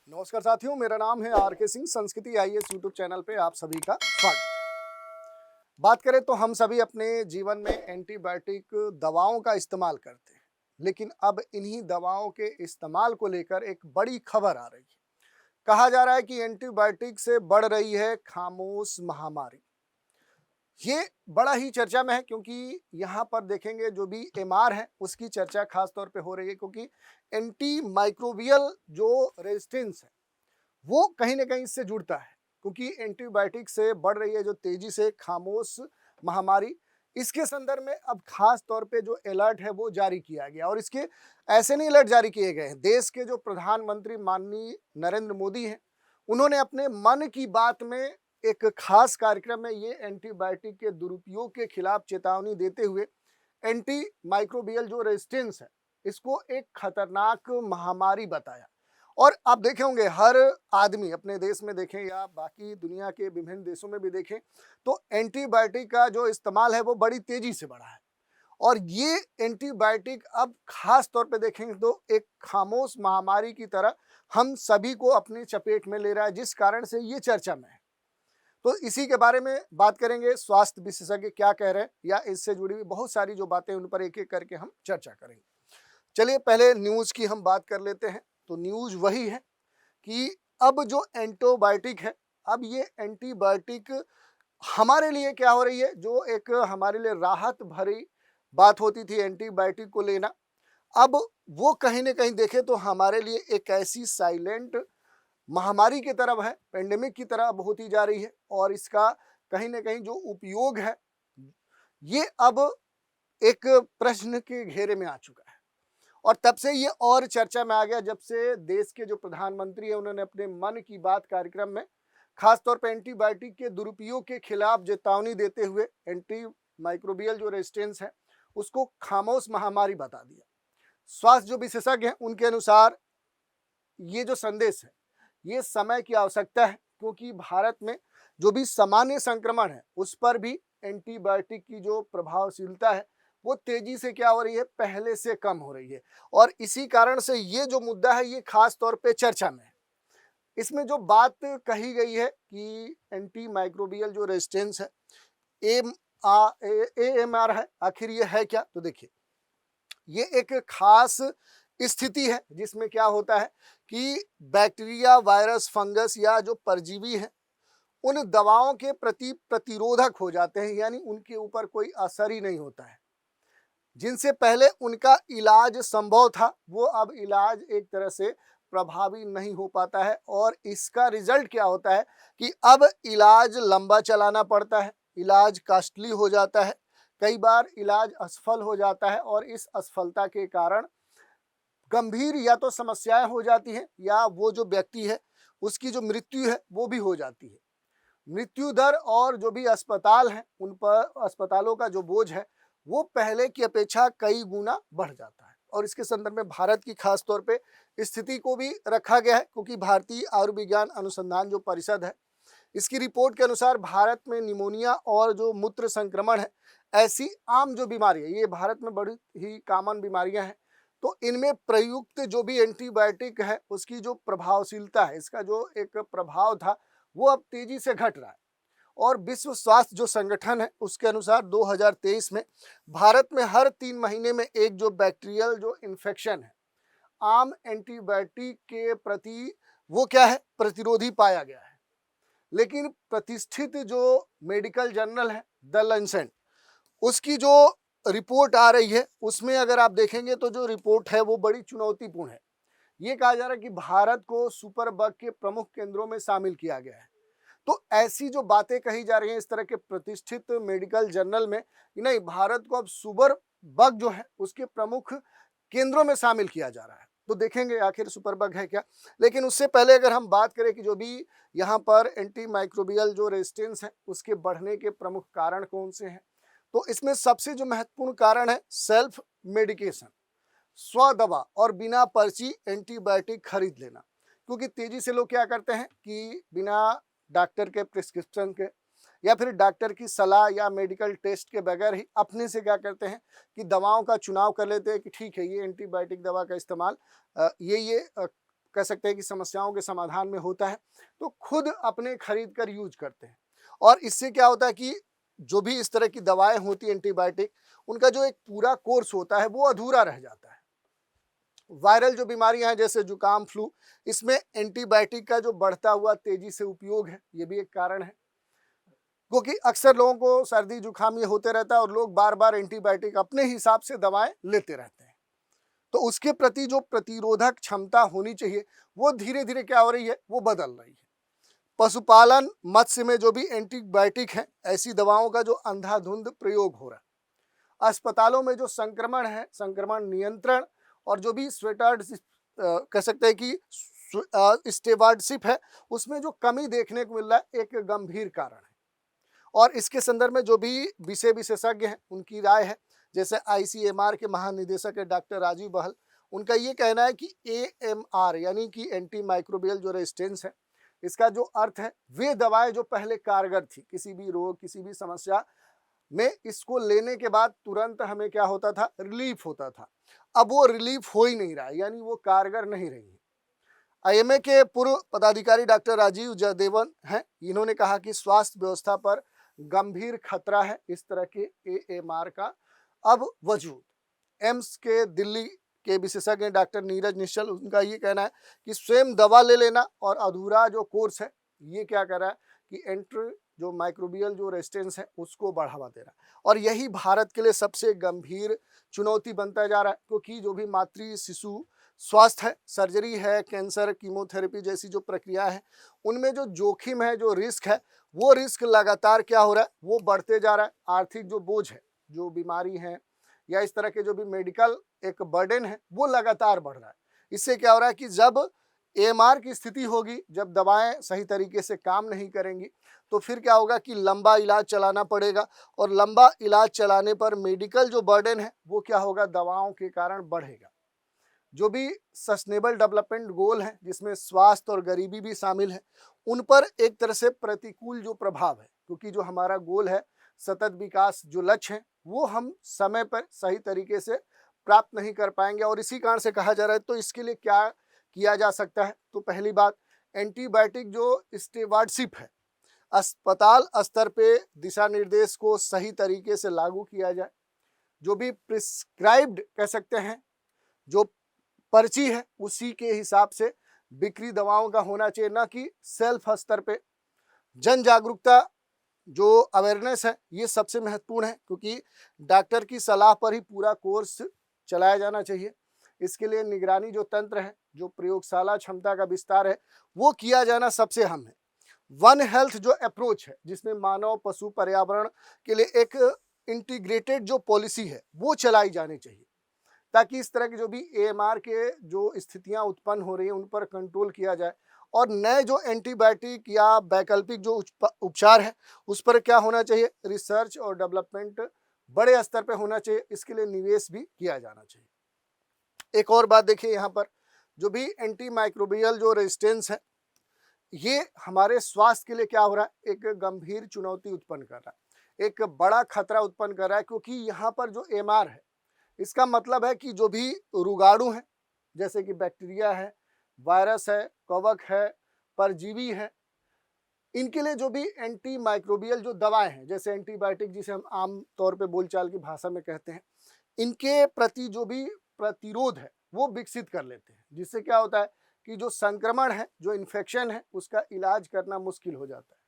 नमस्कार साथियों, मेरा नाम है आर के सिंह। संस्कृति आईएएस यूट्यूब चैनल पे आप सभी का स्वागत है। बात करें तो हम सभी अपने जीवन में एंटीबायोटिक दवाओं का इस्तेमाल करते हैं, लेकिन अब इन्हीं दवाओं के इस्तेमाल को लेकर एक बड़ी खबर आ रही है। कहा जा रहा है कि एंटीबायोटिक से बढ़ रही है खामोश महामारी। ये बड़ा ही चर्चा में है क्योंकि यहाँ पर देखेंगे जो भी एमआर है उसकी चर्चा खास तौर पे हो रही है, क्योंकि एंटी माइक्रोबियल जो रेजिस्टेंस है वो कहीं ना कहीं इससे जुड़ता है, क्योंकि एंटीबायोटिक से बढ़ रही है जो तेजी से खामोश महामारी। इसके संदर्भ में अब खास तौर पे जो अलर्ट है वो जारी किया गया, और इसके ऐसे नहीं अलर्ट जारी किए गए हैं। देश के जो प्रधानमंत्री माननीय नरेंद्र मोदी हैं, उन्होंने अपने मन की बात में एक खास कार्यक्रम में ये एंटीबायोटिक के दुरुपयोग के खिलाफ चेतावनी देते हुए एंटी माइक्रोबियल जो रेजिस्टेंस है इसको एक खतरनाक महामारी बताया। और आप देखे होंगे हर आदमी अपने देश में देखें या बाकी दुनिया के विभिन्न देशों में भी देखें तो एंटीबायोटिक का जो इस्तेमाल है वो बड़ी तेजी से बढ़ा है। और ये एंटीबायोटिक अब खास तौर पे देखेंगे तो एक खामोश महामारी की तरह हम सभी को अपनी चपेट में ले रहा है, जिस कारण से ये चर्चा में है। तो इसी के बारे में बात करेंगे, स्वास्थ्य विशेषज्ञ क्या कह रहे हैं या इससे जुड़ी हुई बहुत सारी जो बातें उन पर एक एक करके हम चर्चा करेंगे। चलिए पहले न्यूज़ की हम बात कर लेते हैं। तो न्यूज़ वही है कि अब जो एंटीबायोटिक है, अब ये एंटीबायोटिक हमारे लिए क्या हो रही है, जो एक हमारे लिए राहत भरी बात होती थी एंटीबायोटिक को लेना, अब वो कहीं ना कहीं देखें तो हमारे लिए एक ऐसी साइलेंट महामारी की तरफ है, पेंडेमिक की तरह अब होती जा रही है। और इसका कहीं ना कहीं जो उपयोग है ये अब एक प्रश्न के घेरे में आ चुका है। और तब से ये और चर्चा में आ गया जब से देश के जो प्रधानमंत्री है उन्होंने अपने मन की बात कार्यक्रम में खासतौर पर एंटीबायोटिक के दुरुपयोग के खिलाफ चेतावनी देते हुए एंटी माइक्रोबियल जो रेजिस्टेंस है उसको खामोश महामारी बता दिया। स्वास्थ्य जो विशेषज्ञ हैं उनके अनुसार ये जो संदेश है ये समय की आवश्यकता है, क्योंकि भारत में जो भी सामान्य संक्रमण है उस पर भी एंटीबायोटिक की जो प्रभावशीलता है वो तेजी से क्या हो रही है, पहले से कम हो रही है। और इसी कारण से ये जो मुद्दा है ये खास तौर पे चर्चा में है। इसमें जो बात कही गई है कि एंटी माइक्रोबियल जो रेजिस्टेंस है AMR है, आखिर ये है क्या? तो देखिए ये एक खास स्थिति है जिसमें क्या होता है कि बैक्टीरिया, वायरस, फंगस या जो परजीवी हैं उन दवाओं के प्रति प्रतिरोधक हो जाते हैं, यानी उनके ऊपर कोई असर ही नहीं होता है। जिनसे पहले उनका इलाज संभव था वो अब इलाज एक तरह से प्रभावी नहीं हो पाता है। और इसका रिजल्ट क्या होता है कि अब इलाज लंबा चलाना पड़ता है, इलाज कॉस्टली हो जाता है, कई बार इलाज असफल हो जाता है। और इस असफलता के कारण गंभीर या तो समस्याएं हो जाती हैं या वो जो व्यक्ति है उसकी जो मृत्यु है वो भी हो जाती है। मृत्यु दर और जो भी अस्पताल हैं उन पर अस्पतालों का जो बोझ है वो पहले की अपेक्षा कई गुना बढ़ जाता है। और इसके संदर्भ में भारत की खास तौर पे स्थिति को भी रखा गया है, क्योंकि भारतीय आयुर्विज्ञान अनुसंधान जो परिषद है इसकी रिपोर्ट के अनुसार भारत में निमोनिया और जो मूत्र संक्रमण है ऐसी आम जो बीमारी है, ये भारत में बड़ी ही कॉमन बीमारियां हैं। तो इनमें प्रयुक्त जो भी एंटीबायोटिक है उसकी जो प्रभावशीलता है, इसका जो एक प्रभाव था वो अब तेजी से घट रहा है। और विश्व स्वास्थ्य जो संगठन है उसके अनुसार 2023 में भारत में हर 3 महीने में एक जो बैक्टीरियल जो इन्फेक्शन है आम एंटीबायोटिक के प्रति वो क्या है, प्रतिरोधी पाया गया है। लेकिन प्रतिष्ठित जो मेडिकल जर्नल है द लैंसेट, उसकी जो रिपोर्ट आ रही है उसमें अगर आप देखेंगे तो जो रिपोर्ट है वो बड़ी चुनौतीपूर्ण है। ये कहा जा रहा है कि भारत को सुपर बग के प्रमुख केंद्रों में शामिल किया गया है। तो ऐसी जो बातें कही जा रही हैं इस तरह के प्रतिष्ठित मेडिकल जर्नल में, नहीं, भारत को अब सुपर बग जो है उसके प्रमुख केंद्रों में शामिल किया जा रहा है। तो देखेंगे आखिर सुपर बग है क्या। लेकिन उससे पहले अगर हम बात करें कि जो भी यहाँ पर एंटी माइक्रोबियल जो रेजिस्टेंस है उसके बढ़ने के प्रमुख कारण कौन से हैं, तो इसमें सबसे जो महत्वपूर्ण कारण है सेल्फ मेडिकेशन, स्व दवा और बिना पर्ची एंटीबायोटिक खरीद लेना। क्योंकि तेजी से लोग क्या करते हैं कि बिना डॉक्टर के प्रिस्क्रिप्शन के या फिर डॉक्टर की सलाह या मेडिकल टेस्ट के बगैर ही अपने से क्या करते हैं कि दवाओं का चुनाव कर लेते हैं कि ठीक है ये एंटीबायोटिक दवा का इस्तेमाल ये कह सकते हैं कि समस्याओं के समाधान में होता है, तो खुद अपने खरीद कर यूज करते हैं। और इससे क्या होता है कि जो भी इस तरह की दवाएं होती हैं एंटीबायोटिक, उनका जो एक पूरा कोर्स होता है वो अधूरा रह जाता है। वायरल जो बीमारियां हैं जैसे जुकाम, फ्लू, इसमें एंटीबायोटिक का जो बढ़ता हुआ तेजी से उपयोग है, ये भी एक कारण है। क्योंकि अक्सर लोगों को सर्दी जुकाम ये होते रहता है और लोग बार बार एंटीबायोटिक अपने हिसाब से दवाएं लेते रहते हैं, तो उसके प्रति जो प्रतिरोधक क्षमता होनी चाहिए वो धीरे धीरे क्या हो रही है, वो बदल रही है। पशुपालन, मत्स्य में जो भी एंटीबायोटिक है, ऐसी दवाओं का जो अंधाधुंध प्रयोग हो रहा है। अस्पतालों में जो संक्रमण है, संक्रमण नियंत्रण और जो भी स्वेटर्ड कह सकते हैं कि स्टेवार्डशिप है, उसमें जो कमी देखने को मिल रहा है, एक गंभीर कारण है। और इसके संदर्भ में जो भी विषय विशेषज्ञ हैं उनकी राय है, जैसे आईसीएमआर के महानिदेशक है डॉक्टर राजीव बहल, उनका ये कहना है कि एएमआर यानी कि एंटी माइक्रोबियल जो रेजिस्टेंस है, इसका जो अर्थ है वे दवाएं जो पहले कारगर थी किसी भी रोग, किसी भी समस्या में, इसको लेने के बाद तुरंत हमें क्या होता था, रिलीफ होता था। अब वो रिलीफ हो ही नहीं रहा है, यानी वो कारगर नहीं रही है। आईएमए के पूर्व पदाधिकारी डॉक्टर राजीव जयदेवन हैं, इन्होंने कहा कि स्वास्थ्य व्यवस्था पर गंभीर खतरा है इस तरह के एएमआर का अब वजूद। एम्स के दिल्ली के विशेषज्ञ डॉक्टर नीरज निश्चल, उनका ये कहना है कि स्वयं दवा ले लेना और अधूरा जो कोर्स है, ये क्या कर रहा है कि एंट्री जो माइक्रोबियल जो रेजिस्टेंस है उसको बढ़ावा दे रहा है। और यही भारत के लिए सबसे गंभीर चुनौती बनता जा रहा है, क्योंकि जो भी मातृ शिशु स्वास्थ्य है, सर्जरी है, कैंसर, कीमोथेरेपी जैसी जो प्रक्रिया है, उनमें जो जोखिम है, जो रिस्क है, वो रिस्क लगातार क्या हो रहा है, वो बढ़ते जा रहा है। आर्थिक जो बोझ है, जो बीमारी है या इस तरह के जो भी मेडिकल एक बर्डन है, वो लगातार बढ़ रहा है। इससे क्या हो रहा है कि जब एएमआर की स्थिति होगी, जब दवाएं सही तरीके से काम नहीं करेंगी, तो फिर क्या होगा कि लंबा इलाज चलाना पड़ेगा, और लंबा इलाज चलाने पर मेडिकल जो बर्डन है वो क्या होगा, दवाओं के कारण बढ़ेगा। जो भी सस्टेनेबल डेवलपमेंट गोल है, जिसमें स्वास्थ्य और गरीबी भी शामिल है, उन पर एक तरह से प्रतिकूल जो प्रभाव है, क्योंकि जो हमारा गोल है सतत विकास जो लक्ष्य है, वो हम समय पर सही तरीके से प्राप्त नहीं कर पाएंगे। और इसी कारण से कहा जा रहा है, तो इसके लिए क्या किया जा सकता है। तो पहली बात, एंटीबायोटिक जो स्टेवार्डशिप है, अस्पताल स्तर पे दिशा निर्देश को सही तरीके से लागू किया जाए। जो भी प्रिस्क्राइब्ड कह सकते हैं, जो पर्ची है, उसी के हिसाब से बिक्री दवाओं का होना चाहिए, ना कि सेल्फ स्तर पे। जन जागरूकता जो अवेयरनेस है, ये सबसे महत्वपूर्ण है, क्योंकि डॉक्टर की सलाह पर ही पूरा कोर्स चलाया जाना चाहिए। इसके लिए निगरानी जो तंत्र है, जो प्रयोगशाला क्षमता का विस्तार है, वो किया जाना सबसे अहम है। वन हेल्थ जो अप्रोच है, जिसमें मानव, पशु, पर्यावरण के लिए एक इंटीग्रेटेड जो पॉलिसी है वो चलाई जानी चाहिए, ताकि इस तरह की जो भी एएमआर के जो स्थितियां उत्पन्न हो रही हैं उन पर कंट्रोल किया जाए। और नए जो एंटीबायोटिक या वैकल्पिक जो उपचार है, उस पर क्या होना चाहिए, रिसर्च और डेवलपमेंट बड़े स्तर पे होना चाहिए। इसके लिए निवेश भी किया जाना चाहिए। एक और बात देखिए, यहाँ पर जो भी एंटी माइक्रोबियल जो रेजिस्टेंस है, ये हमारे स्वास्थ्य के लिए क्या हो रहा है, एक गंभीर चुनौती उत्पन्न कर रहा है, एक बड़ा खतरा उत्पन्न कर रहा है। क्योंकि यहाँ पर जो एएमआर है, इसका मतलब है कि जो भी रोगाणु है, जैसे कि बैक्टीरिया है, वायरस है, कवक है, परजीवी है, इनके लिए जो भी एंटी माइक्रोबियल जो दवाएं हैं, जैसे एंटीबायोटिक जिसे हम आम तौर पे बोलचाल की भाषा में कहते हैं, इनके प्रति जो भी प्रतिरोध है वो विकसित कर लेते हैं, जिससे क्या होता है कि जो संक्रमण है, जो इन्फेक्शन है, उसका इलाज करना मुश्किल हो जाता है।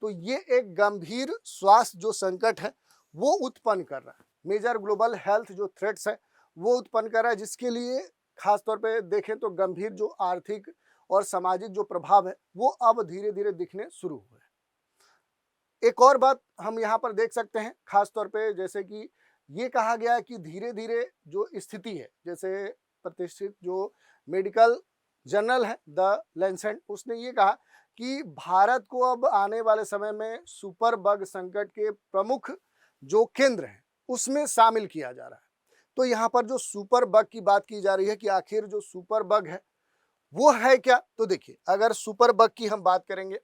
तो ये एक गंभीर स्वास्थ्य जो संकट है वो उत्पन्न कर रहा है। मेजर ग्लोबल हेल्थ जो थ्रेट्स है वो उत्पन्न कर रहा है, जिसके लिए खासतौर पे देखें तो गंभीर जो आर्थिक और सामाजिक जो प्रभाव है वो अब धीरे धीरे दिखने शुरू हुए हैं। एक और बात हम यहाँ पर देख सकते हैं, खासतौर पे जैसे कि ये कहा गया है कि धीरे धीरे जो स्थिति है, जैसे प्रतिष्ठित जो मेडिकल जर्नल है द लैंसेट, उसने ये कहा कि भारत को अब आने वाले समय में सुपर बग संकट के प्रमुख जो केंद्र हैं उसमें शामिल किया जा रहा है। तो यहाँ पर जो सुपर बग की बात की जा रही है कि आखिर जो सुपर बग है वो है क्या। तो देखिए, अगर सुपर बग की हम बात करेंगे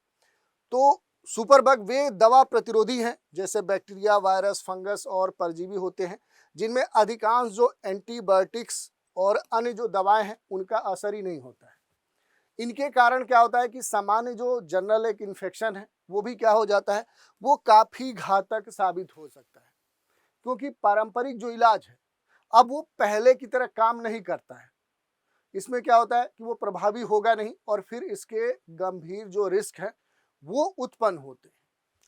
तो सुपर बग वे दवा प्रतिरोधी हैं, जैसे बैक्टीरिया, वायरस, फंगस और परजीवी होते हैं, जिनमें अधिकांश जो एंटीबायोटिक्स और अन्य जो दवाएं हैं उनका असर ही नहीं होता है। इनके कारण क्या होता है कि सामान्य जो जनरल एक इन्फेक्शन है वो भी क्या हो जाता है, वो काफी घातक साबित हो सकता है, क्योंकि पारंपरिक जो इलाज है अब वो पहले की तरह काम नहीं करता है। इसमें क्या होता है कि वो प्रभावी होगा नहीं और फिर इसके गंभीर जो रिस्क है वो उत्पन्न होते हैं।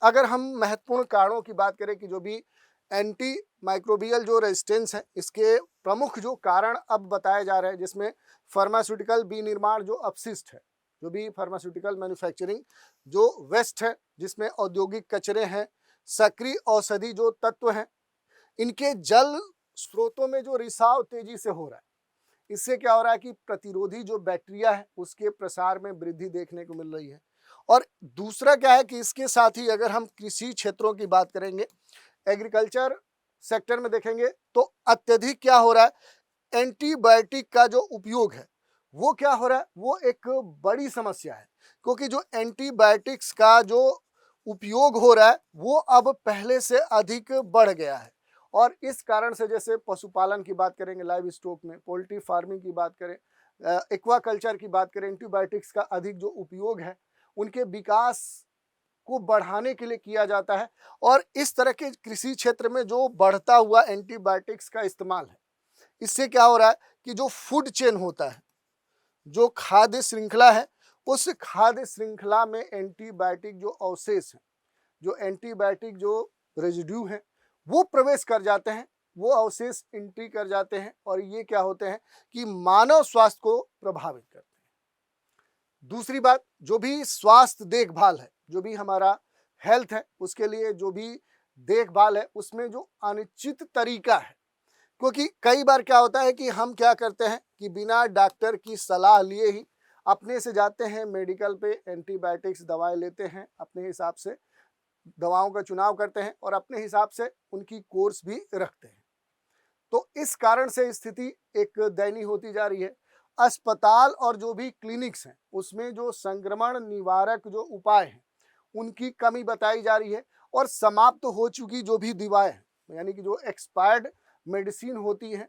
अगर हम महत्वपूर्ण कारणों की बात करें कि जो भी एंटी माइक्रोबियल जो रेजिस्टेंस है, इसके प्रमुख जो कारण अब बताए जा रहे हैं, जिसमें फार्मास्यूटिकल विनिर्माण जो अपशिष्ट है, जो भी फार्मास्यूटिकल मैन्युफैक्चरिंग जो वेस्ट है, जिसमें औद्योगिक कचरे हैं, सक्रिय औषधि जो तत्व हैं, इनके जल स्रोतों में जो रिसाव तेजी से हो रहा है, इससे क्या हो रहा है कि प्रतिरोधी जो बैक्टीरिया है उसके प्रसार में वृद्धि देखने को मिल रही है। और दूसरा क्या है कि इसके साथ ही अगर हम कृषि क्षेत्रों की बात करेंगे, एग्रीकल्चर सेक्टर में देखेंगे तो अत्यधिक क्या हो रहा है, एंटीबायोटिक का जो उपयोग है वो क्या हो रहा है, वो एक बड़ी समस्या है, क्योंकि जो एंटीबायोटिक्स का जो उपयोग हो रहा है वो अब पहले से अधिक बढ़ गया है। और इस कारण से जैसे पशुपालन की बात करेंगे, लाइव स्टॉक में पोल्ट्री फार्मिंग की बात करें, एक्वाकल्चर की बात करें, एंटीबायोटिक्स का अधिक जो उपयोग है उनके विकास को बढ़ाने के लिए किया जाता है। और इस तरह के कृषि क्षेत्र में जो बढ़ता हुआ एंटीबायोटिक्स का इस्तेमाल है, इससे क्या हो रहा है कि जो फूड चेन होता है, जो खाद्य श्रृंखला है, उस खाद्य श्रृंखला में एंटीबायोटिक जो अवशेष हैं, जो एंटीबायोटिक जो रेजिड्यू हैं, वो प्रवेश कर जाते हैं, वो अवशेष एंट्री कर जाते हैं और ये क्या होते हैं कि मानव स्वास्थ्य को प्रभावित करते हैं। दूसरी बात, जो भी स्वास्थ्य देखभाल है, जो भी हमारा हेल्थ है, उसके लिए जो भी देखभाल है उसमें जो अनिश्चित तरीका है, क्योंकि कई बार क्या होता है कि हम क्या करते हैं कि बिना डॉक्टर की सलाह लिए ही अपने से जाते हैं मेडिकल पे, एंटीबायोटिक्स दवाएं लेते हैं, अपने हिसाब से दवाओं का चुनाव करते हैं और अपने हिसाब से उनकी कोर्स भी रखते हैं। तो इस कारण से स्थिति एक दयनीय होती जा रही है। अस्पताल और जो भी क्लिनिक्स हैं उसमें जो संक्रमण निवारक जो उपाय हैं उनकी कमी बताई जा रही है और समाप्त हो चुकी जो भी दवाएं हैं, यानी कि जो एक्सपायर्ड मेडिसिन होती हैं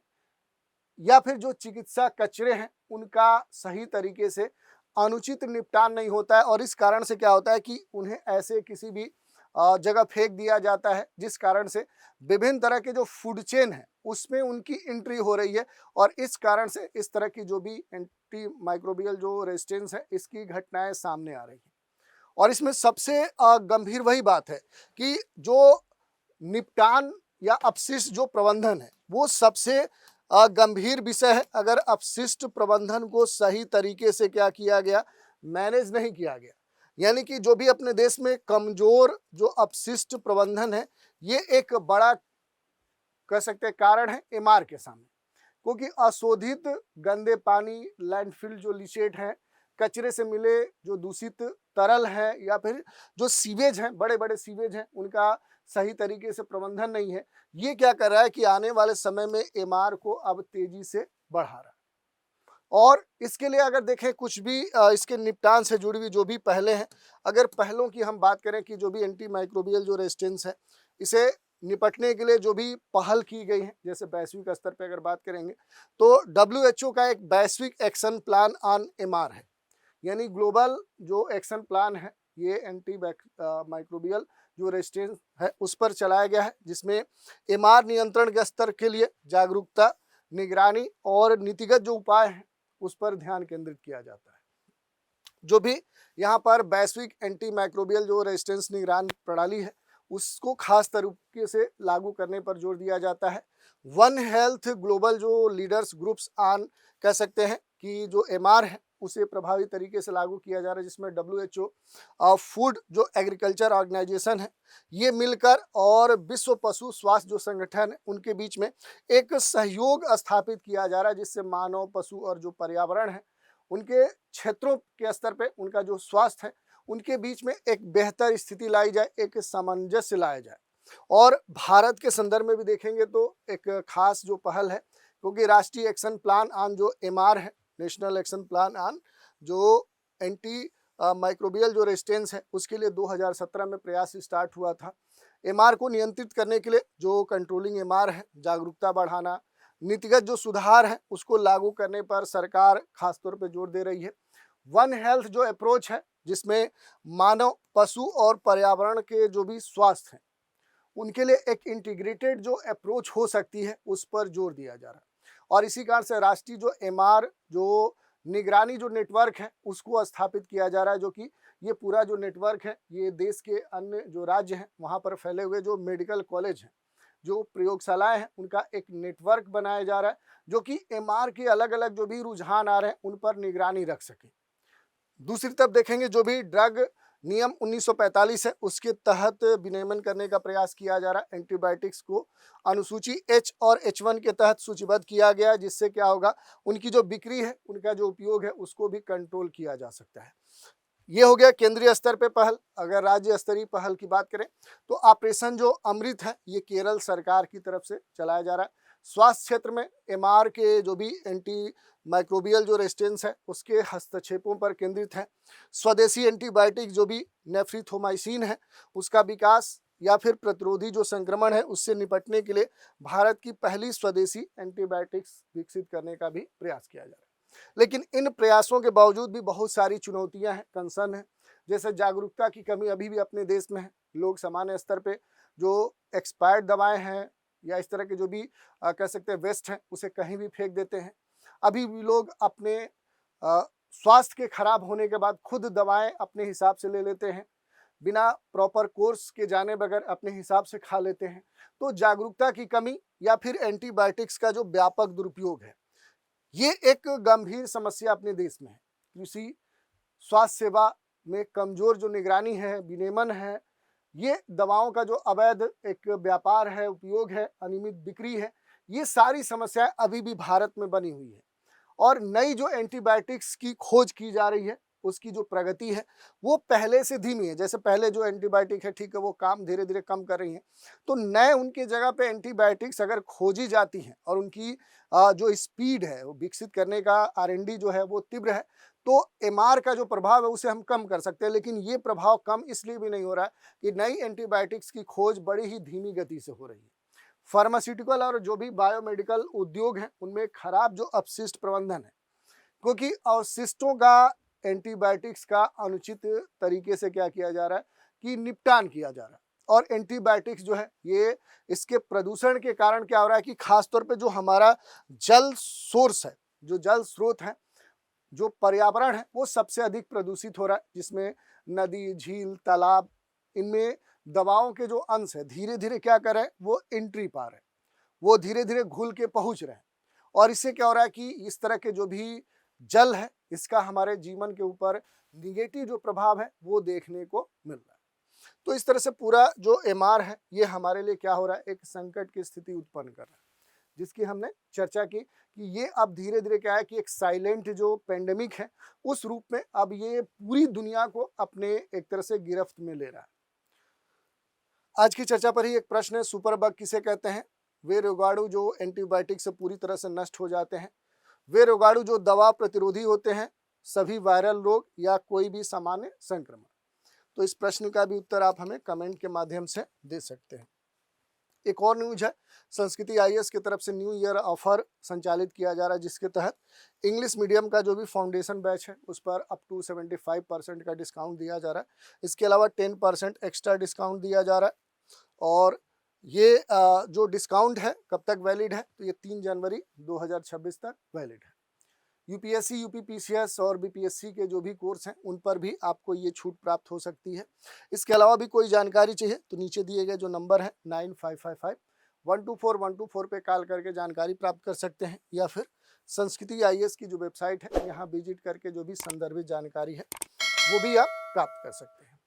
या फिर जो चिकित्सा कचरे हैं, उनका सही तरीके से अनुचित निपटान नहीं होता है और इस कारण से क्या होता है कि उन्हें ऐसे किसी भी जगह फेंक दिया जाता है, जिस कारण से विभिन्न तरह के जो फूड चेन है उसमें उनकी एंट्री हो रही है और इस कारण से इस तरह की जो भी एंटी माइक्रोबियल जो रेजिस्टेंस है इसकी घटनाएं सामने आ रही हैं। और इसमें सबसे गंभीर वही बात है कि जो निपटान या अपशिष्ट जो प्रबंधन है वो सबसे गंभीर विषय है। अगर अपशिष्ट प्रबंधन को सही तरीके से क्या किया गया, मैनेज नहीं किया गया, यानी कि जो भी अपने देश में कमजोर जो अपशिष्ट प्रबंधन है, ये एक बड़ा कह सकते हैं कारण है एमआर के सामने, क्योंकि अशोधित गंदे पानी, लैंडफिल जो लीचेट हैं, कचरे से मिले जो दूषित तरल है या फिर जो सीवेज हैं, बड़े बड़े सीवेज हैं, उनका सही तरीके से प्रबंधन नहीं है। ये क्या कर रहा है कि आने वाले समय में एमआर को अब तेजी से बढ़ा रहा है। और इसके लिए अगर देखें कुछ भी इसके निपटान से जुड़ी हुई जो भी पहले हैं, अगर पहलों की हम बात करें कि जो भी एंटी माइक्रोबियल जो रेजिस्टेंस है, इसे निपटने के लिए जो भी पहल की गई है, जैसे वैश्विक स्तर पर अगर बात करेंगे तो WHO का एक वैश्विक एक्शन प्लान ऑन एमआर है, यानी ग्लोबल जो एक्शन प्लान है ये एंटी माइक्रोबियल जो रेजिस्टेंस है उस पर चलाया गया है, जिसमें एमआर नियंत्रण के स्तर के लिए जागरूकता, निगरानी और नीतिगत जो उपाय हैं उस पर ध्यान केंद्रित किया जाता है। जो भी यहाँ पर वैश्विक एंटी माइक्रोबियल जो रेजिस्टेंस निगरान प्रणाली है उसको खास तरीके से लागू करने पर जोर दिया जाता है। वन हेल्थ ग्लोबल जो लीडर्स ग्रुप्स ऑन कह सकते हैं कि जो एमआर है उसे प्रभावी तरीके से लागू किया जा रहा है, जिसमें WHO फूड जो एग्रीकल्चर ऑर्गेनाइजेशन है ये मिलकर और विश्व पशु स्वास्थ्य जो संगठन है उनके बीच में एक सहयोग स्थापित किया जा रहा है, जिससे मानव, पशु और जो पर्यावरण है उनके क्षेत्रों के स्तर पे उनका जो स्वास्थ्य है उनके बीच में एक बेहतर स्थिति लाई जाए, एक सामंजस्य लाया जाए। और भारत के संदर्भ में भी देखेंगे तो एक खास जो पहल है, क्योंकि राष्ट्रीय एक्शन प्लान ऑन जो एमआर है, नेशनल एक्शन प्लान ऑन जो एंटी माइक्रोबियल जो रेजिस्टेंस है उसके लिए 2017 में प्रयास स्टार्ट हुआ था। एमआर को नियंत्रित करने के लिए जो कंट्रोलिंग एमआर है, जागरूकता बढ़ाना, नीतिगत जो सुधार है उसको लागू करने पर सरकार खासतौर पर जोर दे रही है। वन हेल्थ जो अप्रोच है, जिसमें मानव, पशु और पर्यावरण के जो भी स्वास्थ्य हैं उनके लिए एक इंटीग्रेटेड जो अप्रोच हो सकती है उस पर जोर दिया जा रहा है। और इसी कारण से राष्ट्रीय जो एमआर जो निगरानी जो नेटवर्क है उसको स्थापित किया जा रहा है, जो कि ये पूरा जो नेटवर्क है ये देश के अन्य जो राज्य हैं वहाँ पर फैले हुए जो मेडिकल कॉलेज हैं, जो प्रयोगशालाएं हैं, उनका एक नेटवर्क बनाया जा रहा है, जो कि एमआर के अलग अलग जो भी रुझान आ रहे हैं उन पर निगरानी रख सके। दूसरी तरफ देखेंगे जो भी ड्रग नियम 1945 है उसके तहत विनियमन करने का प्रयास किया जा रहा है। एंटीबायोटिक्स को अनुसूची H और H1 के तहत सूचीबद्ध किया गया, जिससे क्या होगा, उनकी जो बिक्री है, उनका जो उपयोग है उसको भी कंट्रोल किया जा सकता है। ये हो गया केंद्रीय स्तर पे पहल। अगर राज्य स्तरीय पहल की बात करें तो ऑपरेशन जो अमृत है ये केरल सरकार की तरफ से चलाया जा रहा है। स्वास्थ्य क्षेत्र में एमआर के जो भी एंटी माइक्रोबियल जो रेजिस्टेंस है उसके हस्तक्षेपों पर केंद्रित है। स्वदेशी एंटीबायोटिक जो भी नेफ्रिथोमाइसिन है उसका विकास या फिर प्रतिरोधी जो संक्रमण है उससे निपटने के लिए भारत की पहली स्वदेशी एंटीबायोटिक्स विकसित करने का भी प्रयास किया जा रहा है। लेकिन इन प्रयासों के बावजूद भी बहुत सारी चुनौतियां हैं, कंसर्न है। जैसे जागरूकता की कमी अभी भी अपने देश में है। लोग सामान्य स्तर पे जो एक्सपायर्ड दवाएं हैं या इस तरह के जो भी कह सकते हैं वेस्ट हैं उसे कहीं भी फेंक देते हैं। अभी भी लोग अपने स्वास्थ्य के खराब होने के बाद खुद दवाएं अपने हिसाब से ले लेते हैं, बिना प्रॉपर कोर्स के जाने बगैर अपने हिसाब से खा लेते हैं। तो जागरूकता की कमी या फिर एंटीबायोटिक्स का जो व्यापक दुरुपयोग है, ये एक गंभीर समस्या अपने देश में है। कृषि स्वास्थ्य सेवा में कमजोर जो निगरानी है, विनियमन है, ये दवाओं का जो अवैध एक व्यापार है, उपयोग है, अनियमित बिक्री है, ये सारी समस्याएं अभी भी भारत में बनी हुई है। और नई जो एंटीबायोटिक्स की खोज की जा रही है उसकी जो प्रगति है वो पहले से धीमी है। जैसे पहले जो एंटीबायोटिक है, ठीक है, वो काम धीरे धीरे कम कर रही हैं, तो नए उनके जगह पे एंटीबायोटिक्स अगर खोजी जाती हैं और उनकी जो स्पीड है वो विकसित करने का R&D जो है वो तीव्र है, तो एमआर का जो प्रभाव है उसे हम कम कर सकते हैं। लेकिन ये प्रभाव कम इसलिए भी नहीं हो रहा है कि नई एंटीबायोटिक्स की खोज बड़ी ही धीमी गति से हो रही है। फार्मास्यूटिकल और जो भी बायोमेडिकल उद्योग हैं उनमें खराब जो अपशिष्ट प्रबंधन है, क्योंकि अवशिष्टों का एंटीबायोटिक्स का अनुचित तरीके से क्या किया जा रहा है कि निपटान किया जा रहा है। और एंटीबायोटिक्स जो है ये इसके प्रदूषण के कारण क्या हो रहा है कि खासतौर पे जो हमारा जल सोर्स है, जो जल स्रोत है, जो पर्यावरण है, वो सबसे अधिक प्रदूषित हो रहा है, जिसमें नदी, झील, तालाब, इनमें दवाओं के जो अंश है धीरे धीरे क्या कर रहे हैं, वो एंट्री पा रहे हैं, वो धीरे धीरे घुल के पहुंच रहे हैं। और इससे क्या हो रहा है कि इस तरह के जो भी जल है इसका हमारे जीवन के ऊपर निगेटिव जो प्रभाव है वो देखने को मिल रहा है। तो इस तरह से पूरा जो एमआर है ये हमारे लिए क्या हो रहा है, एक संकट की स्थिति उत्पन्न कर रहा है, जिसकी हमने चर्चा की कि ये अब धीरे धीरे क्या है कि एक साइलेंट जो पेंडेमिक है उस रूप में अब ये पूरी दुनिया को अपने एक तरह से गिरफ्त में ले रहा है। आज की चर्चा पर ही एक प्रश्न है, सुपर बग किसे कहते हैं? वे रोगाणु जो एंटीबायोटिक से पूरी तरह से नष्ट हो जाते हैं, वे रोगाणु जो दवा प्रतिरोधी होते हैं, सभी वायरल रोग या कोई भी सामान्य संक्रमण। तो इस प्रश्न का भी उत्तर आप हमें कमेंट के माध्यम से दे सकते हैं। एक और न्यूज है, संस्कृति आईएएस की तरफ से न्यू ईयर ऑफर संचालित किया जा रहा है, जिसके तहत इंग्लिश मीडियम का जो भी फाउंडेशन बैच है उस पर अप टू 75% का डिस्काउंट दिया जा रहा है। इसके अलावा 10% एक्स्ट्रा डिस्काउंट दिया जा रहा है। और ये जो डिस्काउंट है कब तक वैलिड है, तो ये 3 जनवरी 2026 तक वैलिड है। यूपीएससी, यूपीपीसीएस और बीपीएससी के जो भी कोर्स हैं उन पर भी आपको ये छूट प्राप्त हो सकती है। इसके अलावा भी कोई जानकारी चाहिए तो नीचे दिए गए जो नंबर है 9555-124-124 पे कॉल करके जानकारी प्राप्त कर सकते हैं, या फिर संस्कृति आईएएस की जो वेबसाइट है यहाँ विजिट करके जो भी संदर्भित जानकारी है वो भी आप प्राप्त कर सकते हैं।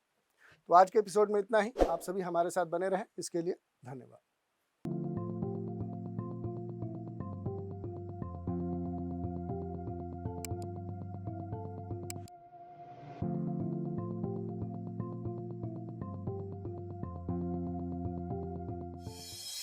तो आज के एपिसोड में इतना ही। आप सभी हमारे साथ बने रहें, इसके लिए धन्यवाद।